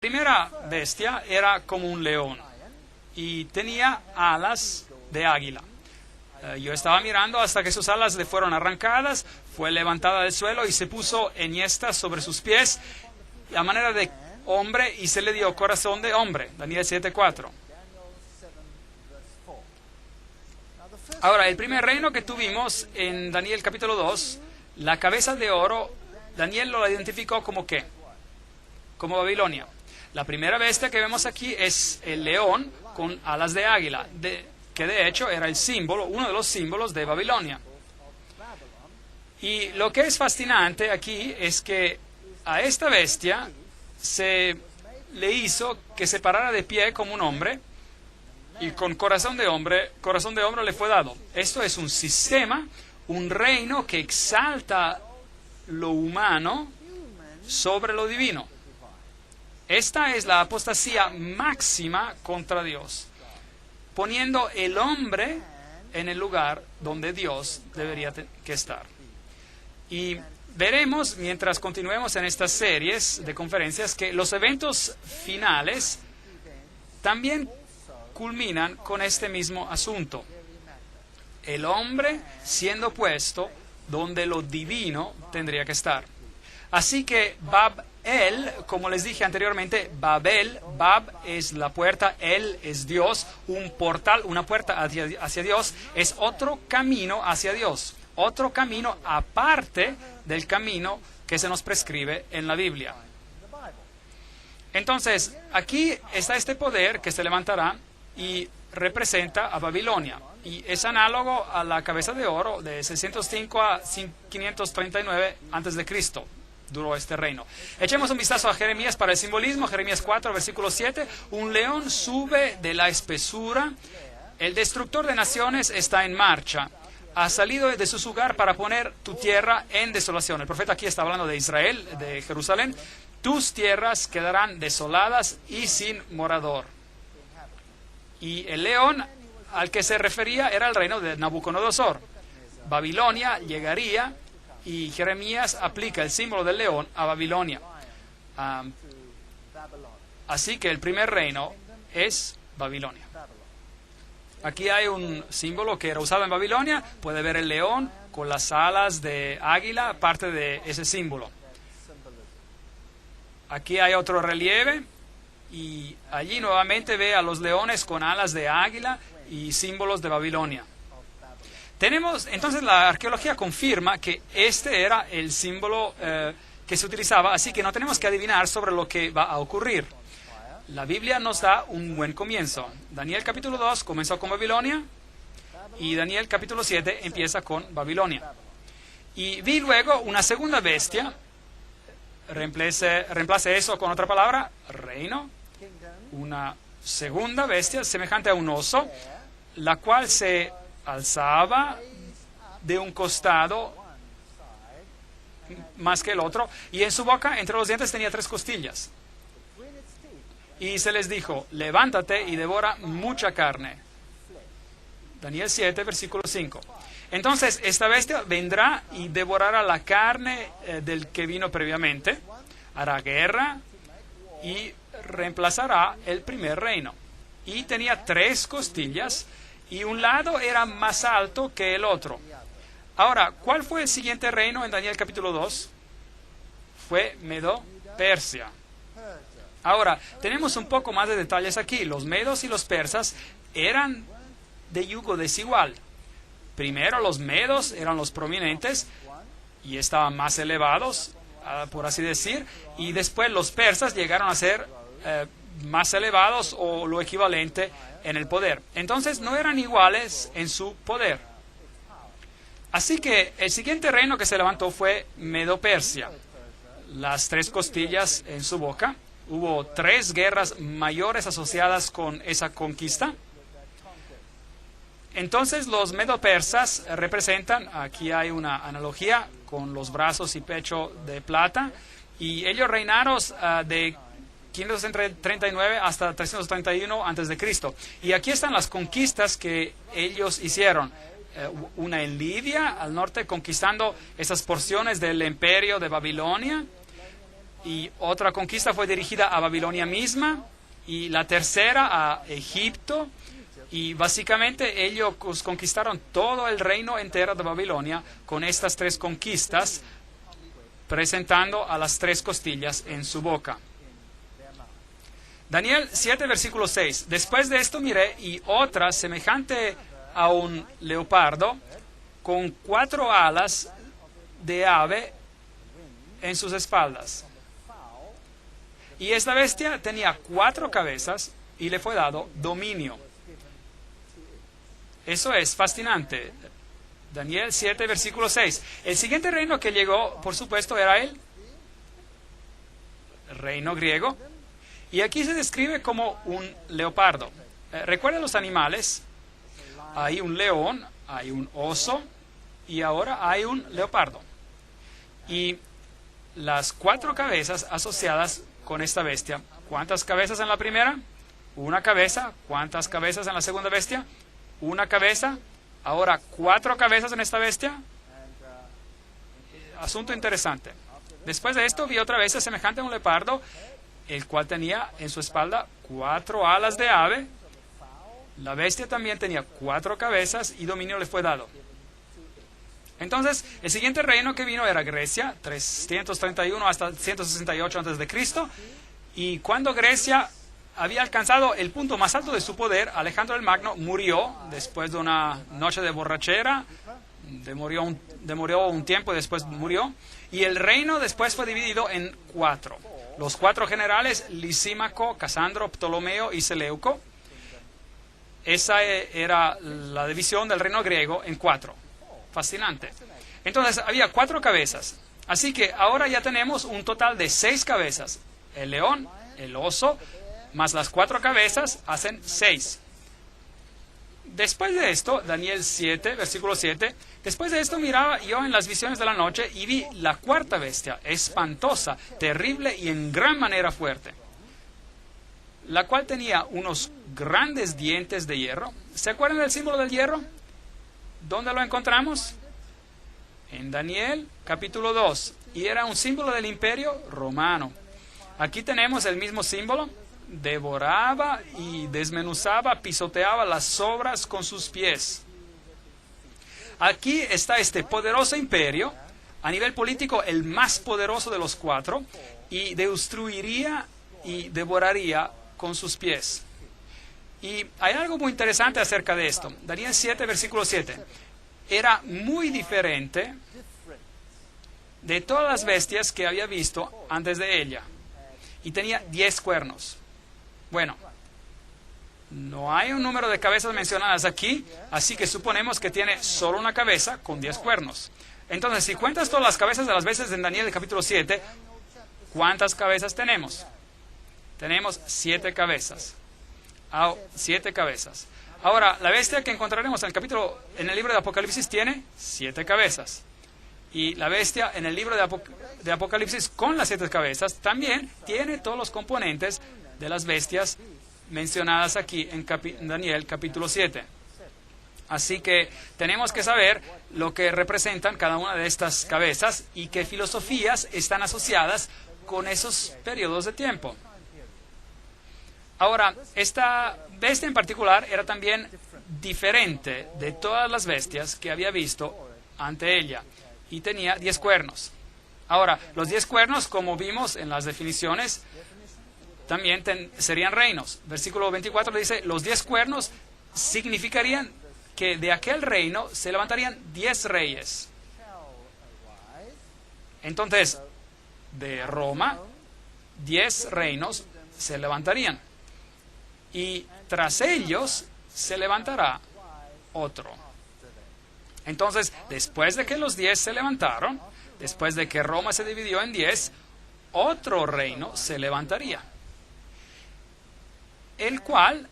Primera bestia era como un león y tenía alas de águila. Yo estaba mirando hasta que sus alas le fueron arrancadas, fue levantada del suelo y se puso enhiesta sobre sus pies a manera de hombre y se le dio corazón de hombre. Daniel 7:4. Ahora, el primer reino que tuvimos en Daniel capítulo 2, la cabeza de oro, Daniel lo identificó como ¿qué? Como Babilonia. La primera bestia que vemos aquí es el león con alas de águila, que de hecho era el símbolo, uno de los símbolos de Babilonia. Y lo que es fascinante aquí es que a esta bestia se le hizo que se parara de pie como un hombre y con corazón de hombre le fue dado. Esto es un sistema, un reino que exalta lo humano sobre lo divino. Esta es la apostasía máxima contra Dios, poniendo el hombre en el lugar donde Dios debería que estar. Y veremos, mientras continuemos en estas series de conferencias, que los eventos finales también culminan con este mismo asunto. El hombre siendo puesto donde lo divino tendría que estar. Así que Bab-el, como les dije anteriormente, Babel, Bab es la puerta, El es Dios, un portal, una puerta hacia Dios, es otro camino hacia Dios, otro camino aparte del camino que se nos prescribe en la Biblia. Entonces, aquí está este poder que se levantará y representa a Babilonia, y es análogo a la cabeza de oro de 605 a 539 a.C., duró este reino. Echemos un vistazo a Jeremías para el simbolismo. Jeremías 4, versículo 7. Un león sube de la espesura. El destructor de naciones está en marcha. Ha salido de su hogar para poner tu tierra en desolación. El profeta aquí está hablando de Israel, de Jerusalén. Tus tierras quedarán desoladas y sin morador. Y el león al que se refería era el reino de Nabucodonosor. Babilonia llegaría y Jeremías aplica el símbolo del león a Babilonia. Así que el primer reino es Babilonia. Aquí hay un símbolo que era usado en Babilonia. Puede ver el león con las alas de águila, parte de ese símbolo. Aquí hay otro relieve y allí nuevamente ve a los leones con alas de águila y símbolos de Babilonia. Entonces la arqueología confirma que este era el símbolo que se utilizaba, así que no tenemos que adivinar sobre lo que va a ocurrir. La Biblia nos da un buen comienzo. Daniel capítulo 2 comenzó con Babilonia y Daniel capítulo 7 empieza con Babilonia. Y vi luego una segunda bestia, reemplace eso con otra palabra, reino, una segunda bestia semejante a un oso, la cual se alzaba de un costado más que el otro, y en su boca, entre los dientes, tenía 3 costillas. Y se les dijo, levántate y devora mucha carne. Daniel 7, versículo 5. Entonces, esta bestia vendrá y devorará la carne del que vino previamente, hará guerra y reemplazará el primer reino. Y tenía 3 costillas, y un lado era más alto que el otro. Ahora, ¿cuál fue el siguiente reino en Daniel capítulo 2? Fue Medo-Persia. Ahora, tenemos un poco más de detalles aquí. Los medos y los persas eran de yugo desigual. Primero los medos eran los prominentes y estaban más elevados, por así decir, y después los persas llegaron a ser más elevados o lo equivalente en el poder. Entonces no eran iguales en su poder. Así que el siguiente reino que se levantó fue Medo-Persia. Las 3 costillas en su boca. Hubo 3 guerras mayores asociadas con esa conquista. Entonces los medo-persas representan, aquí hay una analogía con los brazos y pecho de plata, y ellos reinaron de 539 hasta 331 a.C. Y aquí están las conquistas que ellos hicieron. Una en Lidia, al norte, conquistando esas porciones del imperio de Babilonia. y otra conquista fue dirigida a Babilonia misma, y la tercera a Egipto, y básicamente ellos conquistaron todo el reino entero de Babilonia con estas tres conquistas, presentando a las tres costillas en su boca. Daniel 7, versículo 6. Después de esto miré, y otra semejante a un leopardo, con 4 alas de ave en sus espaldas. Y esta bestia tenía 4 cabezas y le fue dado dominio. Eso es fascinante. Daniel 7, versículo 6. El siguiente reino que llegó, por supuesto, era el reino griego. Y aquí se describe como un leopardo. Recuerden los animales. Hay un león, hay un oso y ahora hay un leopardo. Y las 4 cabezas asociadas con esta bestia. ¿Cuántas cabezas en la primera? Una cabeza. ¿Cuántas cabezas en la segunda bestia? Una cabeza. Ahora 4 cabezas en esta bestia. Asunto interesante. Después de esto vi otra bestia semejante a un leopardo, el cual tenía en su espalda 4 alas de ave. La bestia también tenía 4 cabezas y dominio le fue dado. Entonces, el siguiente reino que vino era Grecia, 331 hasta 168 a.C. Y cuando Grecia había alcanzado el punto más alto de su poder, Alejandro el Magno murió después de una noche de borrachera, demoró un tiempo y después murió. Y el reino después fue dividido en 4. Los 4 generales, Lisímaco, Casandro, Ptolomeo y Seleuco. Esa era la división del reino griego en 4. Fascinante. Entonces había 4 cabezas. Así que ahora ya tenemos un total de 6 cabezas. El león, el oso, más las 4 cabezas hacen 6. Después de esto, Daniel 7, versículo 7, después de esto miraba yo en las visiones de la noche y vi la 4ª bestia, espantosa, terrible y en gran manera fuerte, la cual tenía unos grandes dientes de hierro. ¿Se acuerdan del símbolo del hierro? ¿Dónde lo encontramos? En Daniel capítulo 2, y era un símbolo del imperio romano. Aquí tenemos el mismo símbolo. Devoraba y desmenuzaba, pisoteaba las sobras con sus pies. Aquí está este poderoso imperio, a nivel político el más poderoso de los 4, y destruiría y devoraría con sus pies. Y hay algo muy interesante acerca de esto. Daniel 7, versículo 7. Era muy diferente de todas las bestias que había visto antes de ella. Y tenía 10 cuernos. Bueno, no hay un número de cabezas mencionadas aquí, así que suponemos que tiene solo una cabeza con 10 cuernos. Entonces, si cuentas todas las cabezas de las bestias en Daniel capítulo 7, ¿cuántas cabezas tenemos? Tenemos 7 cabezas. 7 cabezas. Ahora, la bestia que encontraremos en el libro de Apocalipsis tiene 7 cabezas. Y la bestia en el libro de Apocalipsis con las 7 cabezas también tiene todos los componentes de las bestias mencionadas aquí en Daniel capítulo 7. Así que tenemos que saber lo que representan cada una de estas cabezas y qué filosofías están asociadas con esos periodos de tiempo. Ahora, esta bestia en particular era también diferente de todas las bestias que había visto ante ella, y tenía 10 cuernos. Ahora, los 10 cuernos, como vimos en las definiciones, también serían reinos. Versículo 24 dice, los 10 cuernos significarían que de aquel reino se levantarían 10 reyes. Entonces, de Roma, 10 reinos se levantarían. Y tras ellos se levantará otro. Entonces, después de que los 10 se levantaron, después de que Roma se dividió en 10, otro reino se levantaría, el cual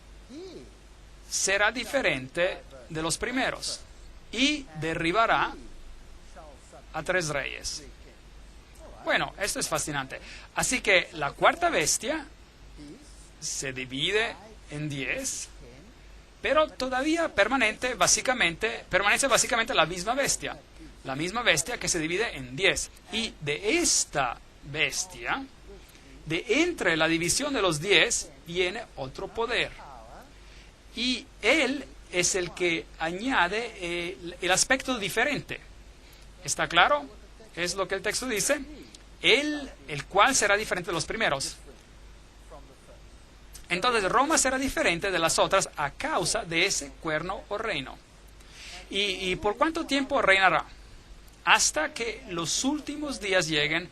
será diferente de los primeros y derribará a 3 reyes. Bueno, esto es fascinante. Así que la 4ª bestia se divide en 10, pero todavía permanece básicamente la misma bestia que se divide en 10. Y de esta bestia de entre la división de los 10 viene otro poder. Y Él es el que añade el aspecto diferente. ¿Está claro? Es lo que el texto dice. Él, el cual será diferente de los primeros. Entonces Roma será diferente de las otras a causa de ese cuerno o reino. ¿Y por cuánto tiempo reinará? Hasta que los últimos días lleguen,